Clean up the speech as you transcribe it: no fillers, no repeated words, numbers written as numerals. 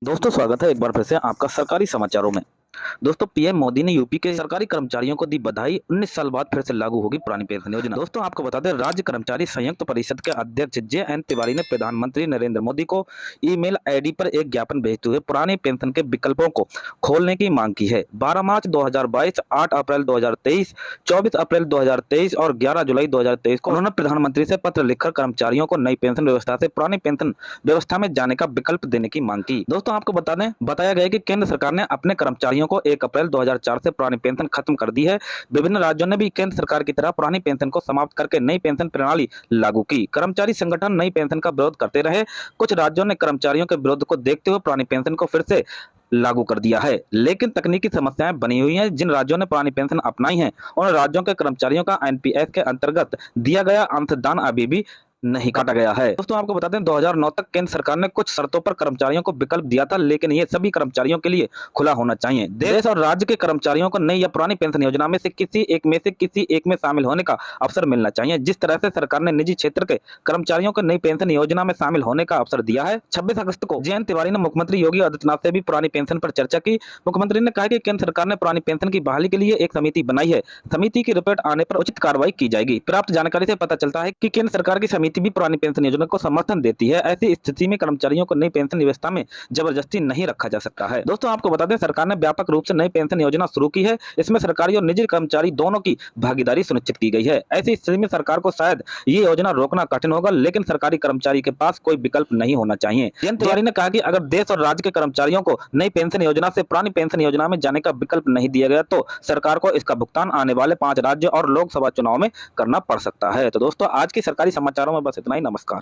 दोस्तों स्वागत है एक बार फिर से आपका सरकारी समाचारों में। दोस्तों पीएम मोदी ने यूपी के सरकारी कर्मचारियों को दी बधाई। 19 साल बाद फिर से लागू होगी पुरानी पेंशन योजना। दोस्तों आपको बता दें, राज्य कर्मचारी संयुक्त परिषद के अध्यक्ष जे.एन. तिवारी ने प्रधानमंत्री नरेंद्र मोदी को ईमेल आईडी पर एक ज्ञापन भेजते हुए पुरानी पेंशन के विकल्पों को खोलने की मांग की है। 12 मार्च 2022, 8 अप्रैल 2023, 24 अप्रैल 2023 और 11 जुलाई 2023 को उन्होंने प्रधानमंत्री से पत्र लिखकर कर्मचारियों को नई पेंशन व्यवस्था से पुरानी पेंशन व्यवस्था में जाने का विकल्प देने की मांग की। दोस्तों आपको बता दें, बताया गया कि केंद्र सरकार ने अपने कर्मचारियों को 1 अप्रैल 2004 से पुरानी पेंशन खत्म कर दी है। विभिन्न राज्यों ने भी केंद्र सरकार की तरह पुरानी पेंशन को समाप्त करके नई पेंशन प्रणाली लागू की। कर्मचारी संगठन नई पेंशन का विरोध करते रहे। कुछ राज्यों ने कर्मचारियों के विरोध को देखते हुए पुरानी पेंशन को फिर से लागू कर दिया है, लेकिन तकनीकी समस्याएं बनी हुई हैं। जिन राज्यों ने पुरानी पेंशन अपनाई है उन राज्यों के कर्मचारियों का एनपीएस के अंतर्गत दिया गया अंशदान अभी भी नहीं काटा गया है। दोस्तों आपको बता दें, 2009 तक केंद्र सरकार ने कुछ शर्तों पर कर्मचारियों को विकल्प दिया था, लेकिन ये सभी कर्मचारियों के लिए खुला होना चाहिए। देश और राज्य के कर्मचारियों को नई या पुरानी पेंशन योजना में से किसी एक में शामिल होने का अवसर मिलना चाहिए। जिस तरह से सरकार ने निजी क्षेत्र के कर्मचारियों को नई पेंशन योजना में शामिल होने का अवसर दिया है। 26 अगस्त को जे.एन. तिवारी ने मुख्यमंत्री योगी आदित्यनाथ से भी पुरानी पेंशन पर चर्चा की। मुख्यमंत्री ने कहा कि केंद्र सरकार ने पुरानी पेंशन की बहाली के लिए एक समिति बनाई है। समिति की रिपोर्ट आने पर उचित कार्रवाई की जाएगी। प्राप्त जानकारी से पता चलता है कि केंद्र सरकार की समिति भी पुरानी पेंशन योजना को समर्थन देती है। ऐसी स्थिति में कर्मचारियों को नई पेंशन व्यवस्था में जबरदस्ती नहीं रखा जा सकता है। दोस्तों आपको बता दें, सरकार ने व्यापक रूप से नई पेंशन योजना शुरू की है। इसमें सरकारी और निजी कर्मचारी दोनों की भागीदारी सुनिश्चित की गई है। ऐसी स्थिति में सरकार को शायद ये योजना रोकना कठिन होगा, लेकिन सरकारी कर्मचारी के पास कोई विकल्प नहीं होना चाहिए। जे.एन. तिवारी ने कहा कि अगर देश और राज्य के कर्मचारियों को नई पेंशन योजना से पुरानी पेंशन योजना में जाने का विकल्प नहीं दिया गया तो सरकार को इसका भुगतान आने वाले 5 राज्य और लोकसभा चुनाव में करना पड़ सकता है। तो दोस्तों आज के सरकारी समाचारों में बस इतना ही। नमस्कार।